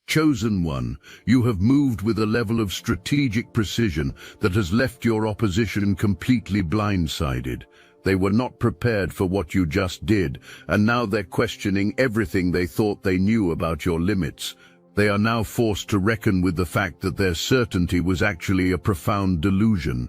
Chosen one, you have moved with a level of strategic precision that has left your opposition completely blindsided. They were not prepared for what you just did, and now they're questioning everything they thought they knew about your limits. They are now forced to reckon with the fact that their certainty was actually a profound delusion.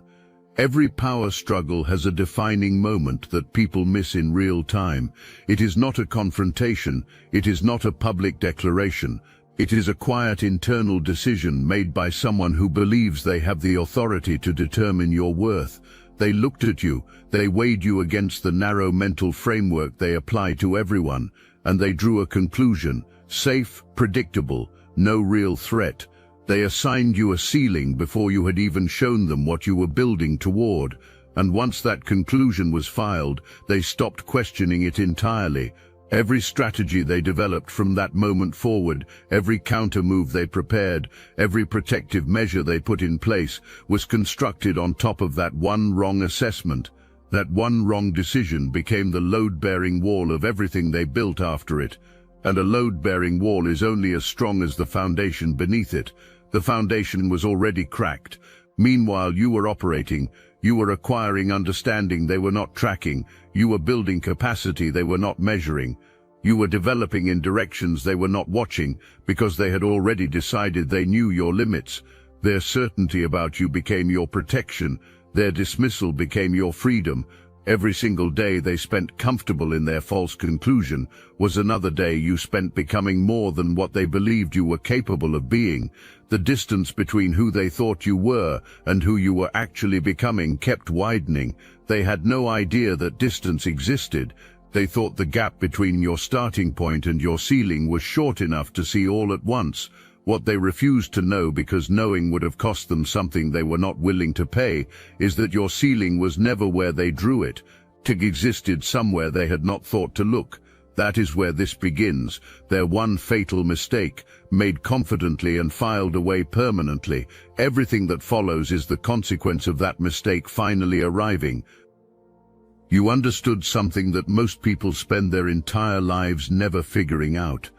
Every power struggle has a defining moment that people miss in real time. It is not a confrontation, it is not a public declaration. It is a quiet internal decision made by someone who believes they have the authority to determine your worth. They looked at you, they weighed you against the narrow mental framework they apply to everyone, and they drew a conclusion: safe, predictable, no real threat. They assigned you a ceiling before you had even shown them what you were building toward, and once that conclusion was filed, they stopped questioning it entirely. Every strategy they developed from that moment forward, every counter-move they prepared, every protective measure they put in place, was constructed on top of that one wrong assessment. That one wrong decision became the load-bearing wall of everything they built after it. And a load-bearing wall is only as strong as the foundation beneath it. The foundation was already cracked. Meanwhile, you were operating. You were acquiring understanding they were not tracking. You were building capacity they were not measuring. You were developing in directions they were not watching because they had already decided they knew your limits. Their certainty about you became your protection. Their dismissal became your freedom. Every single day they spent comfortable in their false conclusion was another day you spent becoming more than what they believed you were capable of being. The distance between who they thought you were and who you were actually becoming kept widening. They had no idea that distance existed. They thought the gap between your starting point and your ceiling was short enough to see all at once. What they refused to know, because knowing would have cost them something they were not willing to pay, is that your ceiling was never where they drew it. It existed somewhere they had not thought to look. That is where this begins, their one fatal mistake, made confidently and filed away permanently. Everything that follows is the consequence of that mistake finally arriving. You understood something that most people spend their entire lives never figuring out.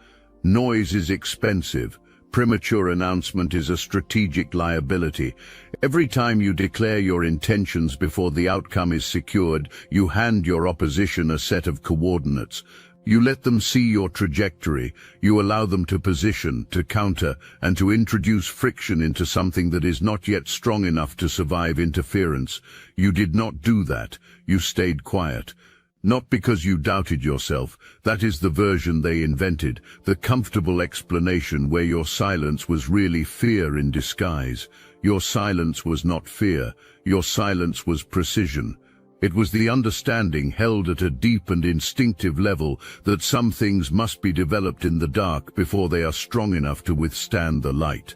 Noise is expensive. Premature announcement is a strategic liability. Every time you declare your intentions before the outcome is secured, you hand your opposition a set of coordinates. You let them see your trajectory. You allow them to position, to counter, and to introduce friction into something that is not yet strong enough to survive interference. You did not do that. You stayed quiet. Not because you doubted yourself. That is the version they invented, the comfortable explanation where your silence was really fear in disguise. Your silence was not fear. Your silence was precision. It was the understanding held at a deep and instinctive level that some things must be developed in the dark before they are strong enough to withstand the light.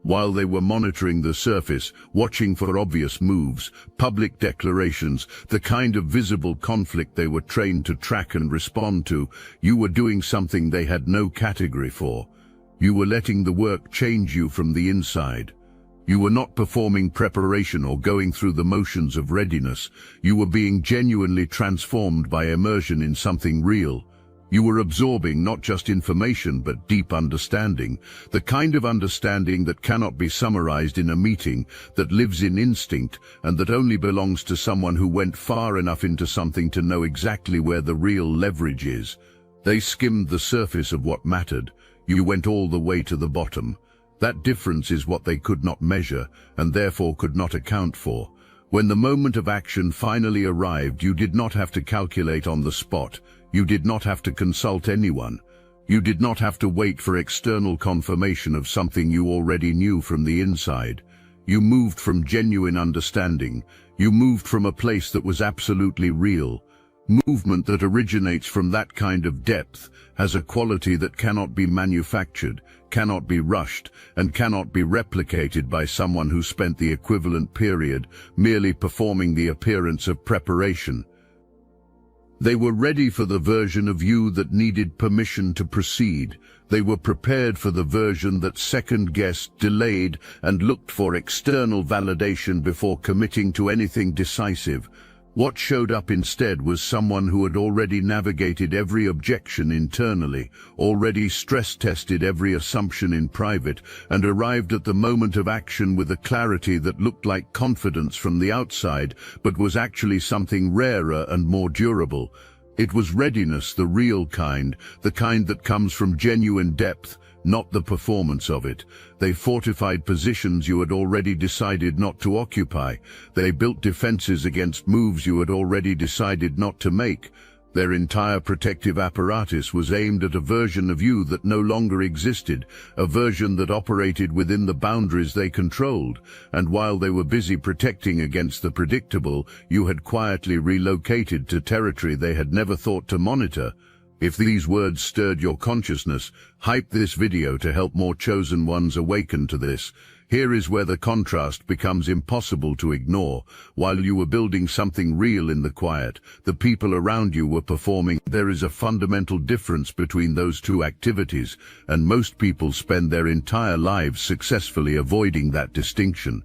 While they were monitoring the surface, watching for obvious moves, public declarations, the kind of visible conflict they were trained to track and respond to, you were doing something they had no category for. You were letting the work change you from the inside. You were not performing preparation or going through the motions of readiness. You were being genuinely transformed by immersion in something real. You were absorbing not just information but deep understanding, the kind of understanding that cannot be summarized in a meeting, that lives in instinct, and that only belongs to someone who went far enough into something to know exactly where the real leverage is. They skimmed the surface of what mattered. You went all the way to the bottom. That difference is what they could not measure, and therefore could not account for. When the moment of action finally arrived, you did not have to calculate on the spot. You did not have to consult anyone. You did not have to wait for external confirmation of something you already knew from the inside. You moved from genuine understanding. You moved from a place that was absolutely real. Movement that originates from that kind of depth has a quality that cannot be manufactured, cannot be rushed, and cannot be replicated by someone who spent the equivalent period merely performing the appearance of preparation. They were ready for the version of you that needed permission to proceed. They were prepared for the version that second-guessed, delayed, and looked for external validation before committing to anything decisive. What showed up instead was someone who had already navigated every objection internally, already stress-tested every assumption in private, and arrived at the moment of action with a clarity that looked like confidence from the outside, but was actually something rarer and more durable. It was readiness, the real kind, the kind that comes from genuine depth, not the performance of it. They fortified positions you had already decided not to occupy. They built defenses against moves you had already decided not to make. Their entire protective apparatus was aimed at a version of you that no longer existed, a version that operated within the boundaries they controlled. And while they were busy protecting against the predictable, you had quietly relocated to territory they had never thought to monitor. If these words stirred your consciousness, hype this video to help more chosen ones awaken to this. Here is where the contrast becomes impossible to ignore. While you were building something real in the quiet, the people around you were performing. There is a fundamental difference between those two activities, and most people spend their entire lives successfully avoiding that distinction.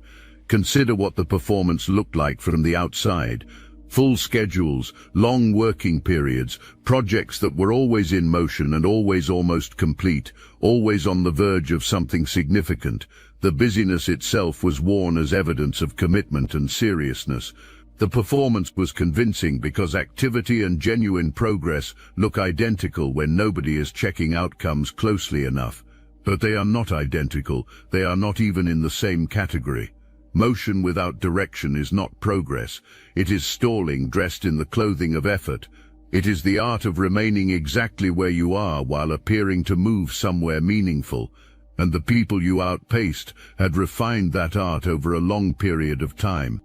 Consider what the performance looked like from the outside. Full schedules, long working periods, projects that were always in motion and always almost complete, always on the verge of something significant. The busyness itself was worn as evidence of commitment and seriousness. The performance was convincing because activity and genuine progress look identical when nobody is checking outcomes closely enough. But they are not identical, they are not even in the same category. Motion without direction is not progress. It is stalling dressed in the clothing of effort. It is the art of remaining exactly where you are while appearing to move somewhere meaningful. And the people you outpaced had refined that art over a long period of time.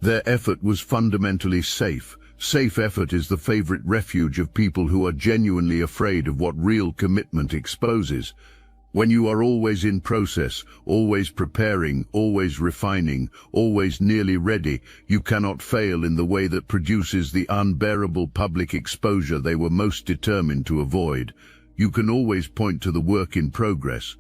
Their effort was fundamentally safe. Safe effort is the favorite refuge of people who are genuinely afraid of what real commitment exposes. When you are always in process, always preparing, always refining, always nearly ready, you cannot fail in the way that produces the unbearable public exposure they were most determined to avoid. You can always point to the work in progress.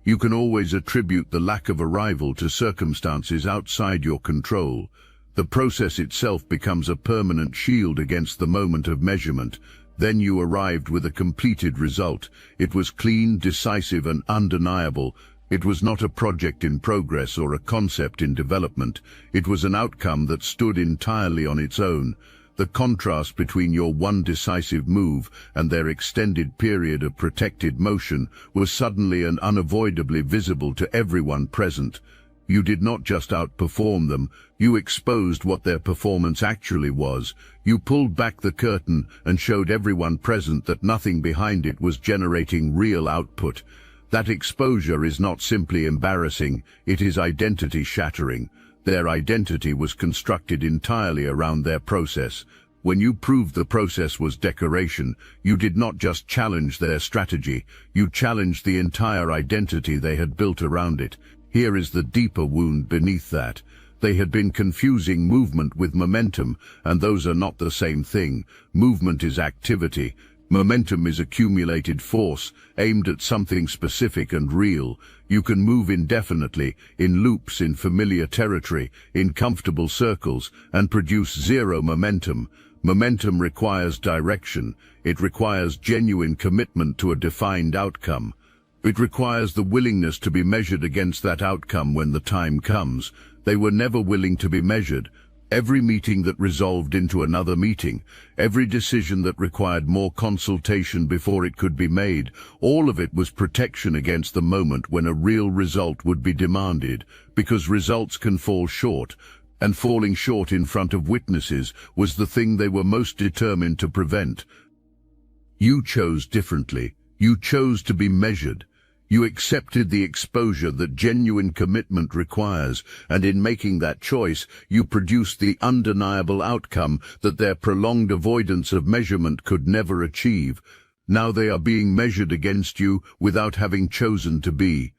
You can always attribute the lack of arrival to circumstances outside your control. The process itself becomes a permanent shield against the moment of measurement. Then you arrived with a completed result. It was clean, decisive, and undeniable. It was not a project in progress or a concept in development. It was an outcome that stood entirely on its own. The contrast between your one decisive move and their extended period of protected motion was suddenly and unavoidably visible to everyone present. You did not just outperform them, you exposed what their performance actually was. You pulled back the curtain and showed everyone present that nothing behind it was generating real output. That exposure is not simply embarrassing, it is identity-shattering. Their identity was constructed entirely around their process. When you proved the process was decoration, you did not just challenge their strategy, you challenged the entire identity they had built around it. Here is the deeper wound beneath that. They had been confusing movement with momentum, and those are not the same thing. Movement is activity. Momentum is accumulated force, aimed at something specific and real. You can move indefinitely, in loops, in familiar territory, in comfortable circles, and produce zero momentum. Momentum requires direction. It requires genuine commitment to a defined outcome. It requires the willingness to be measured against that outcome when the time comes. They were never willing to be measured. Every meeting that resolved into another meeting, every decision that required more consultation before it could be made, all of it was protection against the moment when a real result would be demanded, because results can fall short, and falling short in front of witnesses was the thing they were most determined to prevent. You chose differently. You chose to be measured. You accepted the exposure that genuine commitment requires, and in making that choice, you produced the undeniable outcome that their prolonged avoidance of measurement could never achieve. Now they are being measured against you without having chosen to be.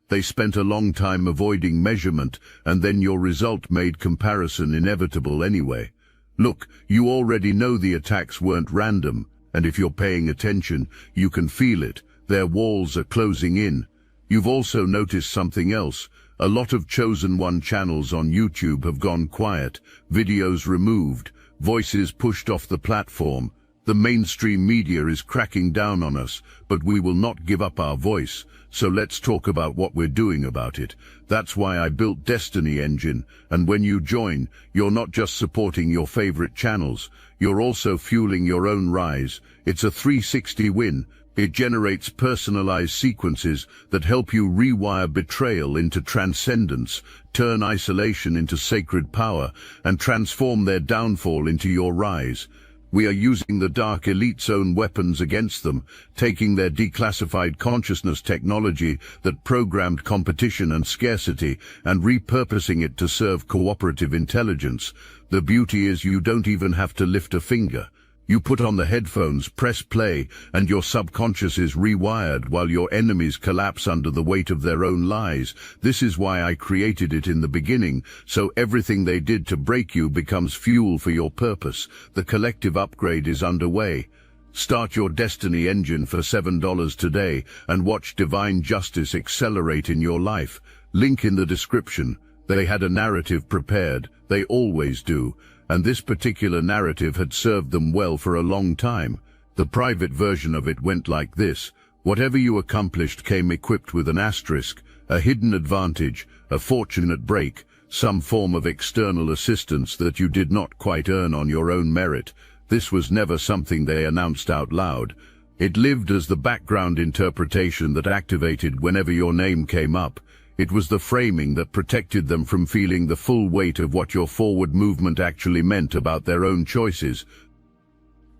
They spent a long time avoiding measurement, and then your result made comparison inevitable anyway. Look, you already know the attacks weren't random, and if you're paying attention, you can feel it. Their walls are closing in. You've also noticed something else. A lot of chosen one channels on YouTube have gone quiet, videos removed, voices pushed off the platform. The mainstream media is cracking down on us, but we will not give up our voice. So let's talk about what we're doing about it. That's why I built Destiny Engine, and when you join, you're not just supporting your favorite channels, you're also fueling your own rise. It's a 360 win. It generates personalized sequences that help you rewire betrayal into transcendence, turn isolation into sacred power, and transform their downfall into your rise. We are using the Dark Elite's own weapons against them, taking their declassified consciousness technology that programmed competition and scarcity and repurposing it to serve cooperative intelligence. The beauty is you don't even have to lift a finger. You put on the headphones, press play, and your subconscious is rewired while your enemies collapse under the weight of their own lies. This is why I created it in the beginning, so everything they did to break you becomes fuel for your purpose. The collective upgrade is underway. Start your Destiny Engine for $7 today and watch divine justice accelerate in your life. Link in the description. They had a narrative prepared. They always do. And this particular narrative had served them well for a long time. The private version of it went like this. Whatever you accomplished came equipped with an asterisk, a hidden advantage, a fortunate break, some form of external assistance that you did not quite earn on your own merit. This was never something they announced out loud. It lived as the background interpretation that activated whenever your name came up. It was the framing that protected them from feeling the full weight of what your forward movement actually meant about their own choices.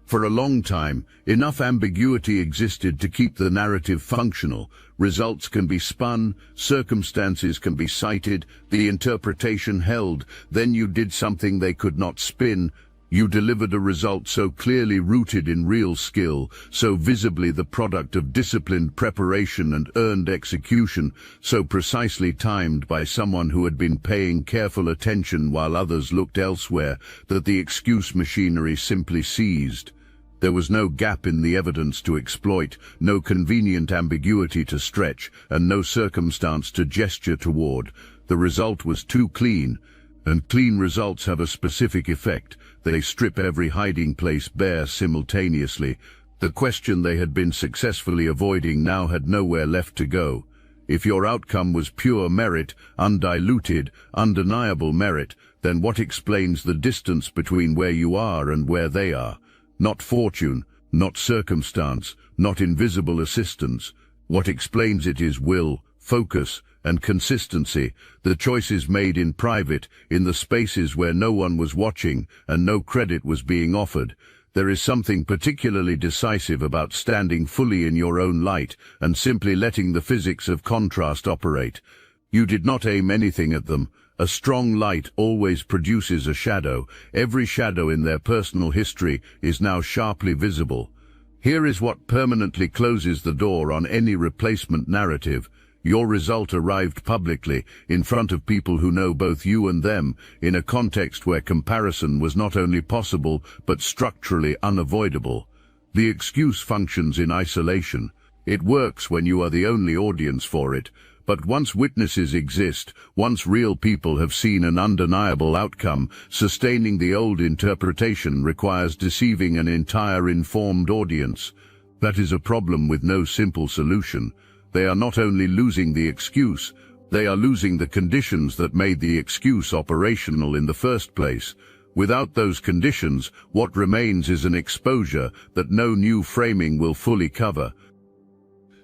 For a long time, enough ambiguity existed to keep the narrative functional. Results can be spun, circumstances can be cited, the interpretation held. Then you did something they could not spin. You delivered a result so clearly rooted in real skill, so visibly the product of disciplined preparation and earned execution, so precisely timed by someone who had been paying careful attention while others looked elsewhere, that the excuse machinery simply seized. There was no gap in the evidence to exploit, no convenient ambiguity to stretch, and no circumstance to gesture toward. The result was too clean, and clean results have a specific effect. They strip every hiding place bare simultaneously. The question they had been successfully avoiding now had nowhere left to go. If your outcome was pure merit, undiluted, undeniable merit, then what explains the distance between where you are and where they are? Not fortune, not circumstance, not invisible assistance. What explains it is will, focus, and consistency, the choices made in private, in the spaces where no one was watching and no credit was being offered. There is something particularly decisive about standing fully in your own light and simply letting the physics of contrast operate. You did not aim anything at them. A strong light always produces a shadow. Every shadow in their personal history is now sharply visible. Here is what permanently closes the door on any replacement narrative. Your result arrived publicly, in front of people who know both you and them, in a context where comparison was not only possible, but structurally unavoidable. The excuse functions in isolation. It works when you are the only audience for it. But once witnesses exist, once real people have seen an undeniable outcome, sustaining the old interpretation requires deceiving an entire informed audience. That is a problem with no simple solution. They are not only losing the excuse, they are losing the conditions that made the excuse operational in the first place. Without those conditions, what remains is an exposure that no new framing will fully cover.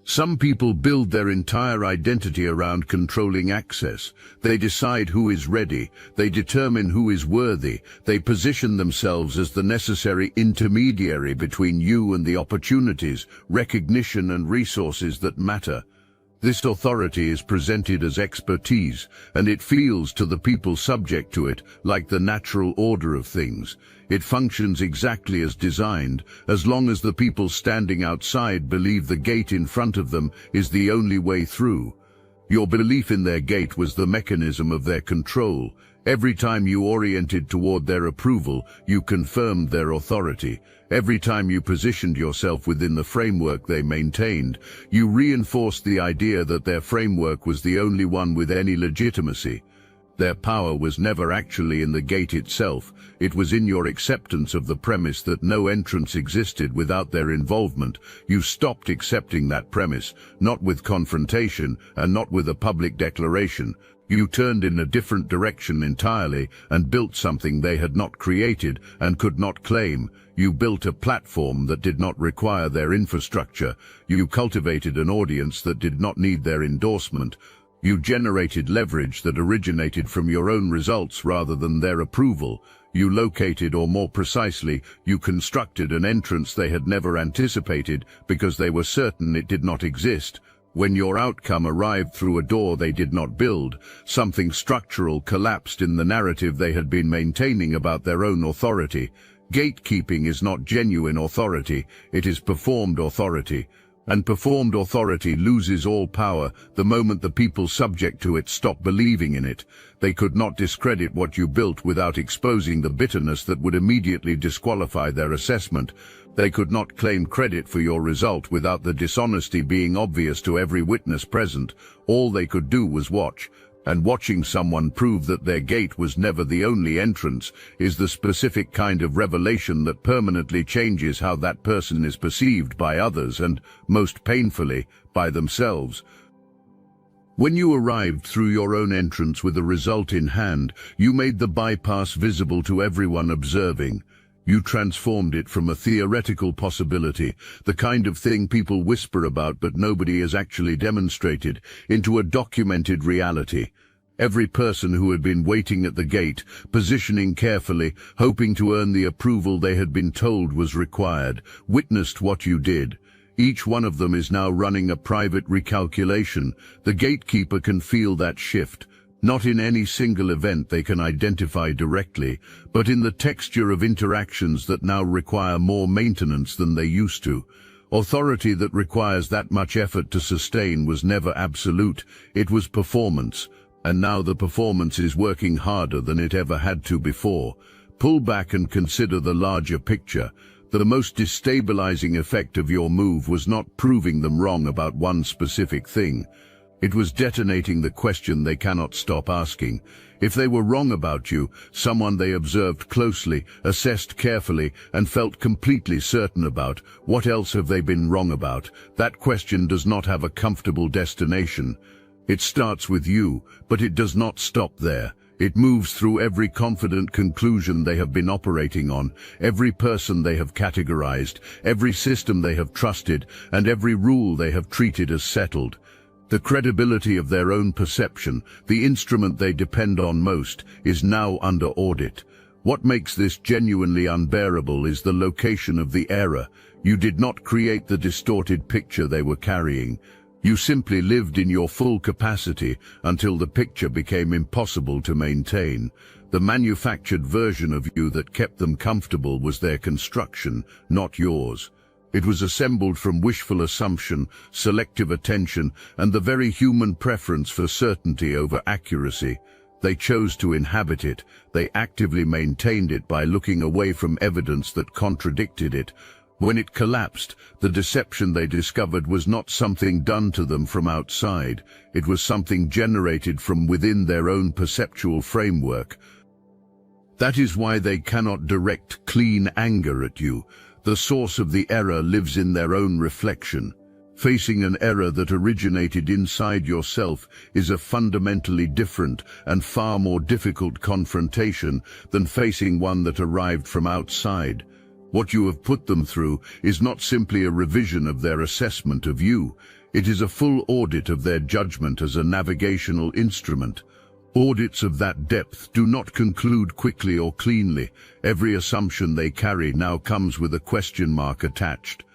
Some people build their entire identity around controlling access. They decide who is ready, they determine who is worthy, they position themselves as the necessary intermediary between you and the opportunities, recognition and resources that matter. This authority is presented as expertise, and it feels to the people subject to it like the natural order of things. It functions exactly as designed, as long as the people standing outside believe the gate in front of them is the only way through. Your belief in their gate was the mechanism of their control. Every time you oriented toward their approval, you confirmed their authority. Every time you positioned yourself within the framework they maintained, you reinforced the idea that their framework was the only one with any legitimacy. Their power was never actually in the gate itself, it was in your acceptance of the premise that no entrance existed without their involvement. You stopped accepting that premise, not with confrontation and not with a public declaration. You turned in a different direction entirely and built something they had not created and could not claim. You built a platform that did not require their infrastructure. You cultivated an audience that did not need their endorsement. You generated leverage that originated from your own results rather than their approval. You located, or more precisely, you constructed an entrance they had never anticipated because they were certain it did not exist. When your outcome arrived through a door they did not build, something structural collapsed in the narrative they had been maintaining about their own authority. Gatekeeping is not genuine authority, it is performed authority. And performed authority loses all power the moment the people subject to it stop believing in it. They could not discredit what you built without exposing the bitterness that would immediately disqualify their assessment. They could not claim credit for your result without the dishonesty being obvious to every witness present. All they could do was watch. And watching someone prove that their gate was never the only entrance is the specific kind of revelation that permanently changes how that person is perceived by others and, most painfully, by themselves. When you arrived through your own entrance with a result in hand, you made the bypass visible to everyone observing. You transformed it from a theoretical possibility, the kind of thing people whisper about but nobody has actually demonstrated, into a documented reality. Every person who had been waiting at the gate, positioning carefully, hoping to earn the approval they had been told was required, witnessed what you did. Each one of them is now running a private recalculation. The gatekeeper can feel that shift. Not in any single event they can identify directly, but in the texture of interactions that now require more maintenance than they used to. Authority that requires that much effort to sustain was never absolute, it was performance, and now the performance is working harder than it ever had to before. Pull back and consider the larger picture. The most destabilizing effect of your move was not proving them wrong about one specific thing. It was detonating the question they cannot stop asking. If they were wrong about you, someone they observed closely, assessed carefully, and felt completely certain about, what else have they been wrong about? That question does not have a comfortable destination. It starts with you, but it does not stop there. It moves through every confident conclusion they have been operating on, every person they have categorized, every system they have trusted, and every rule they have treated as settled. The credibility of their own perception, the instrument they depend on most, is now under audit. What makes this genuinely unbearable is the location of the error. You did not create the distorted picture they were carrying. You simply lived in your full capacity until the picture became impossible to maintain. The manufactured version of you that kept them comfortable was their construction, not yours. It was assembled from wishful assumption, selective attention, and the very human preference for certainty over accuracy. They chose to inhabit it. They actively maintained it by looking away from evidence that contradicted it. When it collapsed, the deception they discovered was not something done to them from outside. It was something generated from within their own perceptual framework. That is why they cannot direct clean anger at you. The source of the error lives in their own reflection. Facing an error that originated inside yourself is a fundamentally different and far more difficult confrontation than facing one that arrived from outside. What you have put them through is not simply a revision of their assessment of you. It is a full audit of their judgment as a navigational instrument. Audits of that depth do not conclude quickly or cleanly. Every assumption they carry now comes with a question mark attached.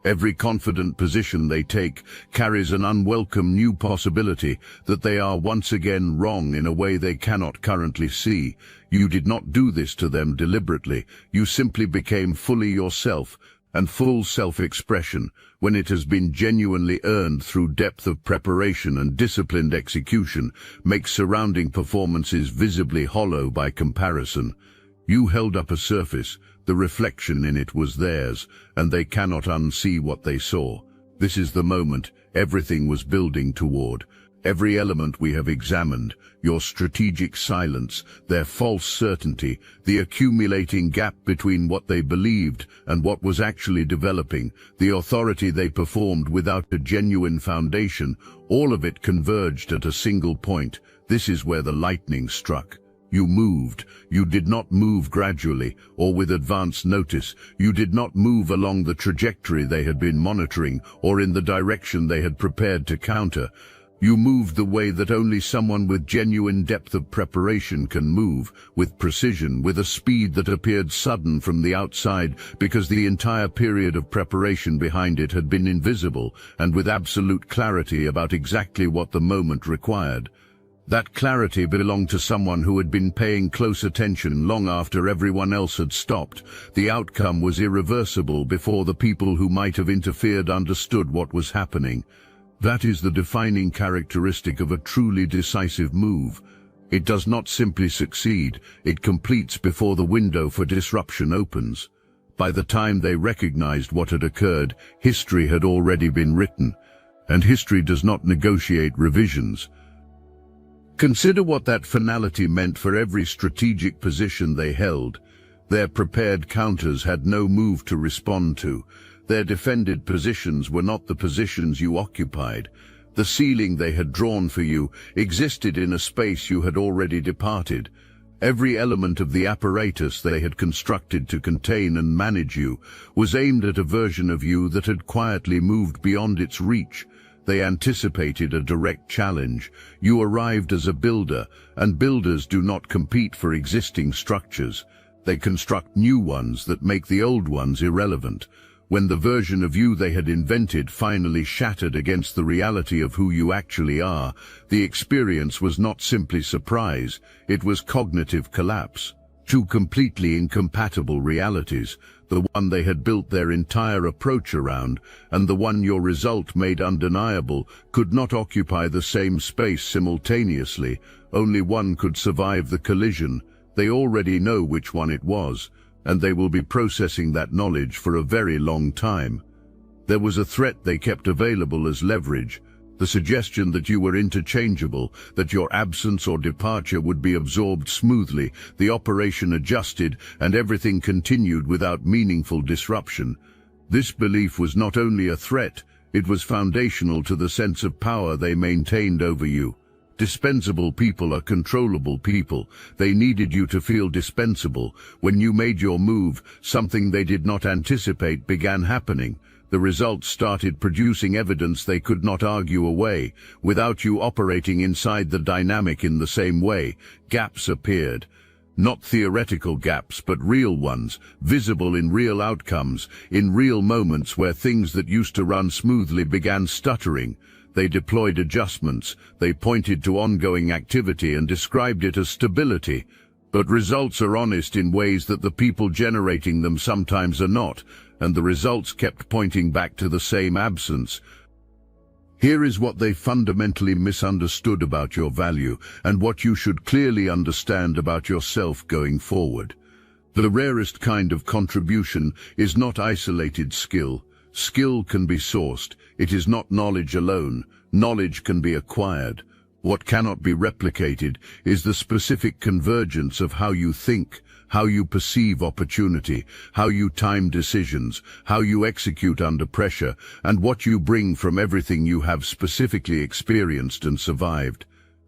Every confident position they take carries an unwelcome new possibility that they are once again wrong in a way they cannot currently see. You did not do this to them deliberately. You simply became fully yourself, and full self-expression, when it has been genuinely earned through depth of preparation and disciplined execution, makes surrounding performances visibly hollow by comparison. You held up a surface, the reflection in it was theirs, and they cannot unsee what they saw. This is the moment everything was building toward. Every element we have examined, your strategic silence, their false certainty, the accumulating gap between what they believed and what was actually developing, the authority they performed without a genuine foundation, all of it converged at a single point. This is where the lightning struck. You moved. You did not move gradually or with advance notice. You did not move along the trajectory they had been monitoring or in the direction they had prepared to counter. You moved the way that only someone with genuine depth of preparation can move, with precision, with a speed that appeared sudden from the outside because the entire period of preparation behind it had been invisible, and with absolute clarity about exactly what the moment required. That clarity belonged to someone who had been paying close attention long after everyone else had stopped. The outcome was irreversible before the people who might have interfered understood what was happening. That is the defining characteristic of a truly decisive move. It does not simply succeed, it completes before the window for disruption opens. By the time they recognized what had occurred, history had already been written, and history does not negotiate revisions. Consider what that finality meant for every strategic position they held. Their prepared counters had no move to respond to. Their defended positions were not the positions you occupied. The ceiling they had drawn for you existed in a space you had already departed. Every element of the apparatus they had constructed to contain and manage you was aimed at a version of you that had quietly moved beyond its reach. They anticipated a direct challenge. You arrived as a builder, and builders do not compete for existing structures. They construct new ones that make the old ones irrelevant. When the version of you they had invented finally shattered against the reality of who you actually are, the experience was not simply surprise, it was cognitive collapse. Two completely incompatible realities, the one they had built their entire approach around, and the one your result made undeniable, could not occupy the same space simultaneously. Only one could survive the collision. They already know which one it was, and they will be processing that knowledge for a very long time. There was a threat they kept available as leverage, the suggestion that you were interchangeable, that your absence or departure would be absorbed smoothly, the operation adjusted, and everything continued without meaningful disruption. This belief was not only a threat, it was foundational to the sense of power they maintained over you. Dispensable people are controllable people. They needed you to feel dispensable. When you made your move, something they did not anticipate began happening. The results started producing evidence they could not argue away. Without you operating inside the dynamic in the same way, gaps appeared. Not theoretical gaps, but real ones, visible in real outcomes, in real moments where things that used to run smoothly began stuttering. They deployed adjustments, they pointed to ongoing activity and described it as stability. But results are honest in ways that the people generating them sometimes are not, and the results kept pointing back to the same absence. Here is what they fundamentally misunderstood about your value, and what you should clearly understand about yourself going forward. The rarest kind of contribution is not isolated skill. Skill can be sourced. It is not knowledge alone. Knowledge can be acquired. What cannot be replicated is the specific convergence of how you think, how you perceive opportunity, how you time decisions, how you execute under pressure, and what you bring from everything you have specifically experienced and survived.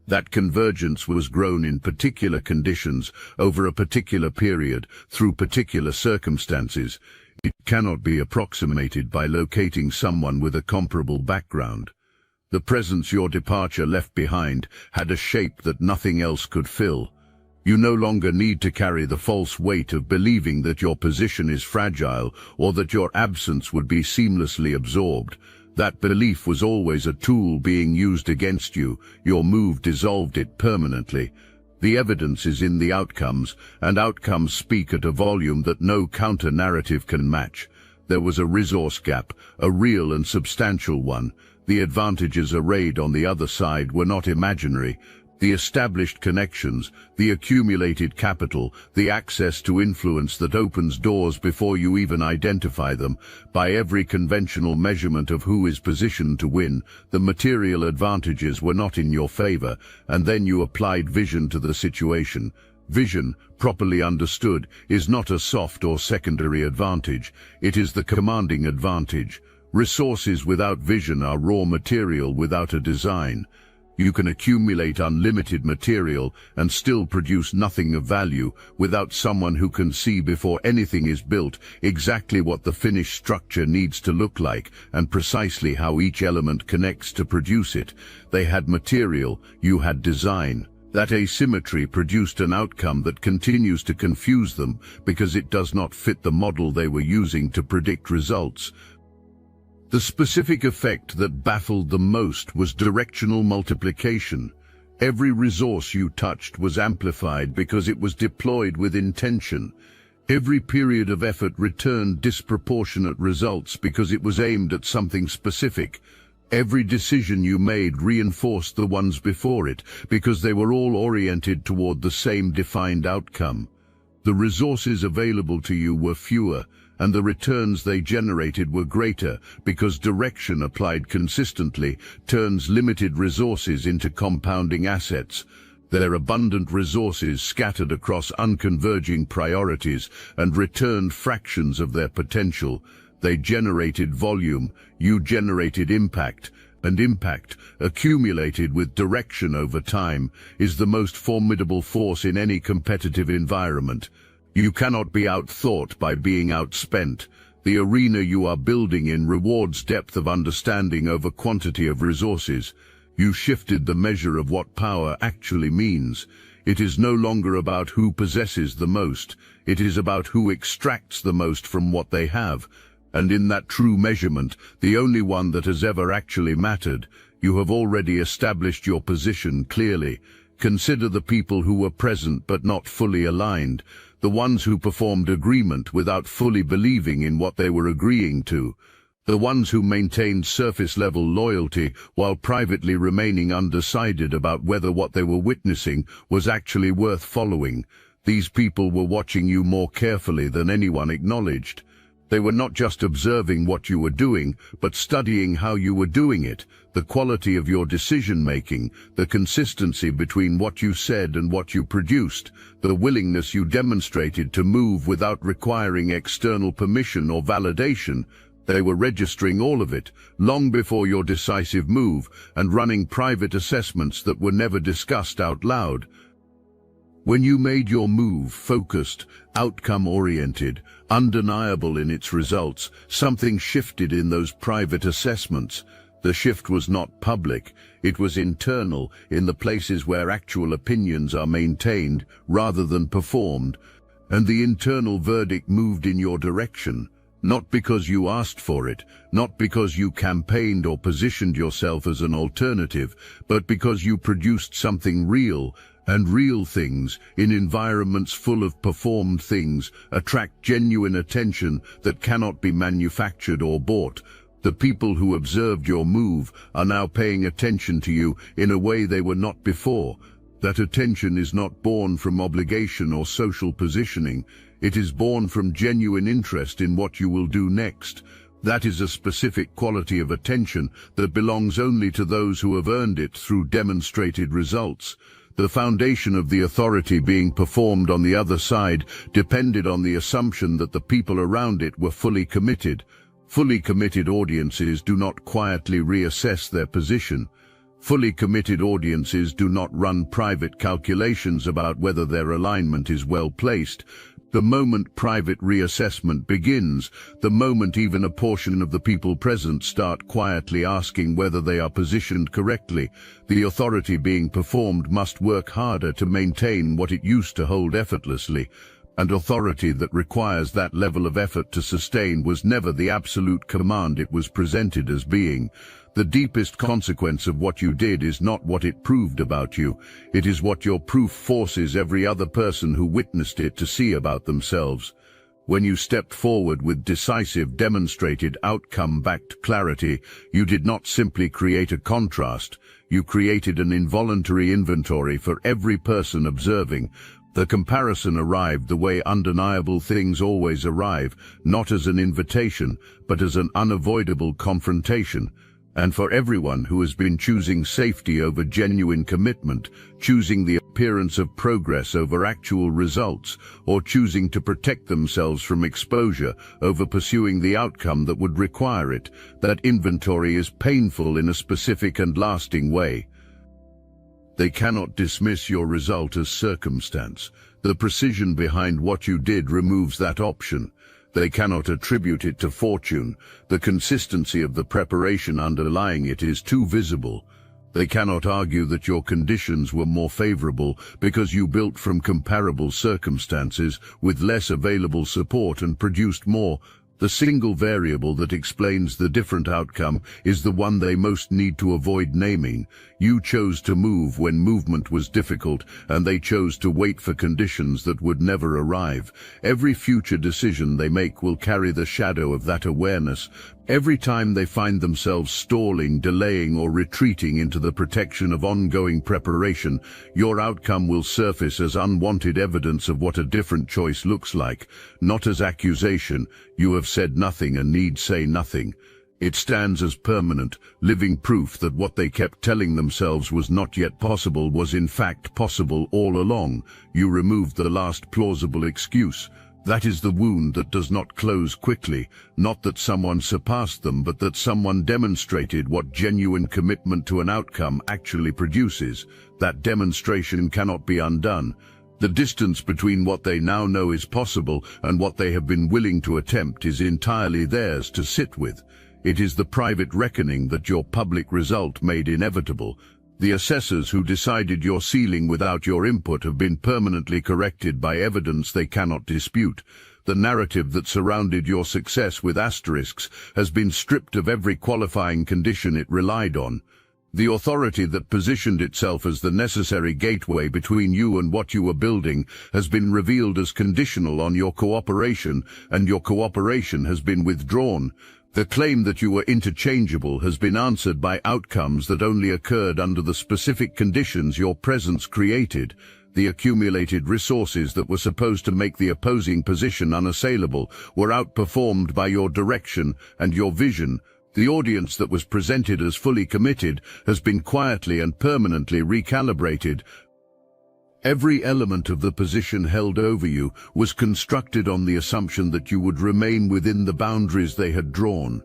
That convergence was grown in particular conditions, over a particular period, through particular circumstances. It cannot be approximated by locating someone with a comparable background. The presence your departure left behind had a shape that nothing else could fill. You no longer need to carry the false weight of believing that your position is fragile or that your absence would be seamlessly absorbed. That belief was always a tool being used against you. Your move dissolved it permanently. The evidence is in the outcomes, and outcomes speak at a volume that no counter-narrative can match. There was a resource gap, a real and substantial one. The advantages arrayed on the other side were not imaginary. The established connections, the accumulated capital, the access to influence that opens doors before you even identify them. By every conventional measurement of who is positioned to win, the material advantages were not in your favor, and then you applied vision to the situation. Vision, properly understood, is not a soft or secondary advantage. It is the commanding advantage. Resources without vision are raw material without a design. You can accumulate unlimited material and still produce nothing of value without someone who can see before anything is built exactly what the finished structure needs to look like and precisely how each element connects to produce it. They had material, you had design. That asymmetry produced an outcome that continues to confuse them because it does not fit the model they were using to predict results. The specific effect that baffled them most was directional multiplication. Every resource you touched was amplified because it was deployed with intention. Every period of effort returned disproportionate results because it was aimed at something specific. Every decision you made reinforced the ones before it because they were all oriented toward the same defined outcome. The resources available to you were fewer, and the returns they generated were greater because direction applied consistently turns limited resources into compounding assets. Their abundant resources scattered across unconverging priorities and returned fractions of their potential. They generated volume, you generated impact, and impact, accumulated with direction over time, is the most formidable force in any competitive environment. You cannot be outthought by being outspent. The arena you are building in rewards depth of understanding over quantity of resources. You shifted the measure of what power actually means. It is no longer about who possesses the most. It is about who extracts the most from what they have. And in that true measurement, the only one that has ever actually mattered, you have already established your position clearly. Consider the people who were present but not fully aligned, the ones who performed agreement without fully believing in what they were agreeing to, the ones who maintained surface-level loyalty while privately remaining undecided about whether what they were witnessing was actually worth following. These people were watching you more carefully than anyone acknowledged. They were not just observing what you were doing, but studying how you were doing it, the quality of your decision-making, the consistency between what you said and what you produced, the willingness you demonstrated to move without requiring external permission or validation. They were registering all of it, long before your decisive move, and running private assessments that were never discussed out loud. When you made your move focused, outcome-oriented, undeniable in its results, something shifted in those private assessments. The shift was not public, it was internal, in the places where actual opinions are maintained rather than performed, and the internal verdict moved in your direction. Not because you asked for it, not because you campaigned or positioned yourself as an alternative, but because you produced something real, and real things, in environments full of performed things, attract genuine attention that cannot be manufactured or bought. The people who observed your move are now paying attention to you in a way they were not before. That attention is not born from obligation or social positioning. It is born from genuine interest in what you will do next. That is a specific quality of attention that belongs only to those who have earned it through demonstrated results. The foundation of the authority being performed on the other side depended on the assumption that the people around it were fully committed. Fully committed audiences do not quietly reassess their position. Fully committed audiences do not run private calculations about whether their alignment is well placed. The moment private reassessment begins, the moment even a portion of the people present start quietly asking whether they are positioned correctly, the authority being performed must work harder to maintain what it used to hold effortlessly. And authority that requires that level of effort to sustain was never the absolute command it was presented as being. The deepest consequence of what you did is not what it proved about you. It is what your proof forces every other person who witnessed it to see about themselves. When you stepped forward with decisive, demonstrated, outcome-backed clarity, you did not simply create a contrast, you created an involuntary inventory for every person observing. The comparison arrived the way undeniable things always arrive, not as an invitation, but as an unavoidable confrontation. And for everyone who has been choosing safety over genuine commitment, choosing the appearance of progress over actual results, or choosing to protect themselves from exposure over pursuing the outcome that would require it, that inventory is painful in a specific and lasting way. They cannot dismiss your result as circumstance. The precision behind what you did removes that option. They cannot attribute it to fortune. The consistency of the preparation underlying it is too visible. They cannot argue that your conditions were more favorable because you built from comparable circumstances with less available support and produced more. The single variable that explains the different outcome is the one they most need to avoid naming. You chose to move when movement was difficult, and they chose to wait for conditions that would never arrive. Every future decision they make will carry the shadow of that awareness. Every time they find themselves stalling, delaying, or retreating into the protection of ongoing preparation, your outcome will surface as unwanted evidence of what a different choice looks like, not as accusation. You have said nothing and need say nothing. It stands as permanent, living proof that what they kept telling themselves was not yet possible was in fact possible all along. You removed the last plausible excuse. That is the wound that does not close quickly, not that someone surpassed them, but that someone demonstrated what genuine commitment to an outcome actually produces. That demonstration cannot be undone. The distance between what they now know is possible and what they have been willing to attempt is entirely theirs to sit with. It is the private reckoning that your public result made inevitable. The assessors who decided your ceiling without your input have been permanently corrected by evidence they cannot dispute. The narrative that surrounded your success with asterisks has been stripped of every qualifying condition it relied on. The authority that positioned itself as the necessary gateway between you and what you were building has been revealed as conditional on your cooperation, and your cooperation has been withdrawn. The claim that you were interchangeable has been answered by outcomes that only occurred under the specific conditions your presence created. The accumulated resources that were supposed to make the opposing position unassailable were outperformed by your direction and your vision. The audience that was presented as fully committed has been quietly and permanently recalibrated. Every element of the position held over you was constructed on the assumption that you would remain within the boundaries they had drawn.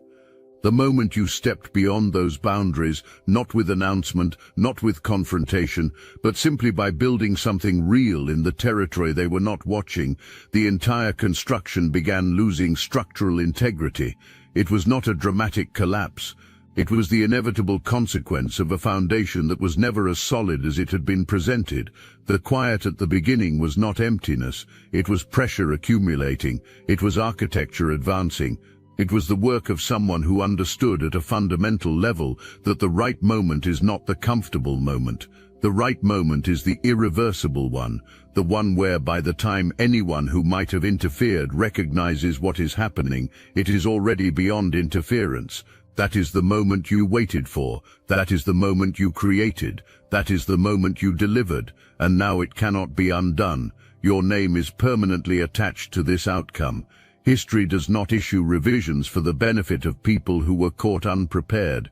The moment you stepped beyond those boundaries, not with announcement, not with confrontation, but simply by building something real in the territory they were not watching, the entire construction began losing structural integrity. It was not a dramatic collapse. It was the inevitable consequence of a foundation that was never as solid as it had been presented. The quiet at the beginning was not emptiness. It was pressure accumulating. It was architecture advancing. It was the work of someone who understood at a fundamental level that the right moment is not the comfortable moment. The right moment is the irreversible one, the one where by the time anyone who might have interfered recognizes what is happening, it is already beyond interference. That is the moment you waited for. That is the moment you created. That is the moment you delivered. And now it cannot be undone. Your name is permanently attached to this outcome. History does not issue revisions for the benefit of people who were caught unprepared.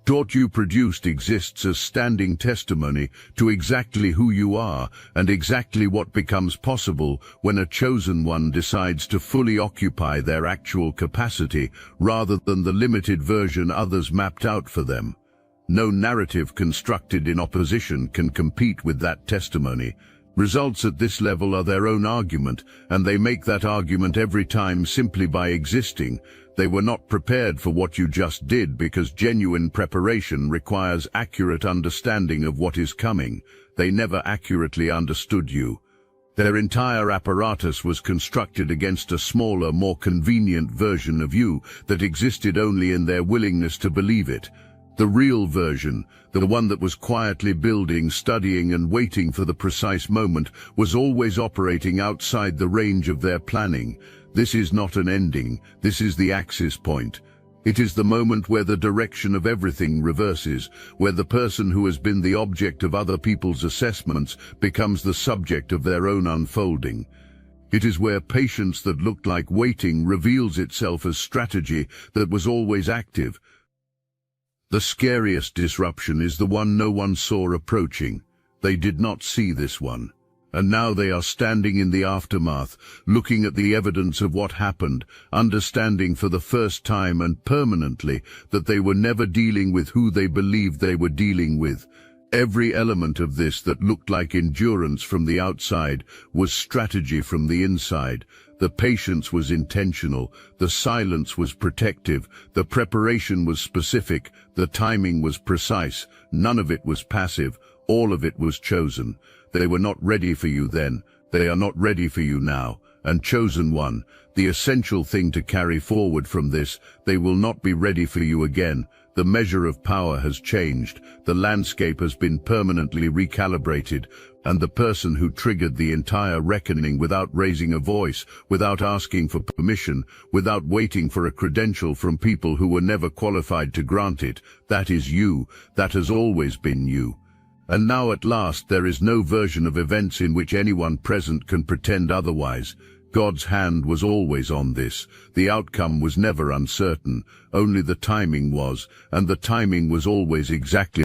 What you produced exists as standing testimony to exactly who you are and exactly what becomes possible when a chosen one decides to fully occupy their actual capacity rather than the limited version others mapped out for them. No narrative constructed in opposition can compete with that testimony. Results at this level are their own argument, and they make that argument every time simply by existing. They were not prepared for what you just did because genuine preparation requires accurate understanding of what is coming. They never accurately understood you. Their entire apparatus was constructed against a smaller, more convenient version of you that existed only in their willingness to believe it. The real version, the one that was quietly building, studying, and waiting for the precise moment, was always operating outside the range of their planning. This is not an ending, this is the axis point. It is the moment where the direction of everything reverses, where the person who has been the object of other people's assessments becomes the subject of their own unfolding. It is where patience that looked like waiting reveals itself as strategy that was always active. The scariest disruption is the one no one saw approaching. They did not see this one. And now they are standing in the aftermath, looking at the evidence of what happened, understanding for the first time and permanently that they were never dealing with who they believed they were dealing with. Every element of this that looked like endurance from the outside was strategy from the inside. The patience was intentional, the silence was protective, the preparation was specific, the timing was precise. None of it was passive, all of it was chosen. They were not ready for you then, they are not ready for you now. And chosen one, the essential thing to carry forward from this, they will not be ready for you again. The measure of power has changed, the landscape has been permanently recalibrated, and the person who triggered the entire reckoning without raising a voice, without asking for permission, without waiting for a credential from people who were never qualified to grant it, that is you, that has always been you. And now at last there is no version of events in which anyone present can pretend otherwise. God's hand was always on this. The outcome was never uncertain, only the timing was, and the timing was always exactly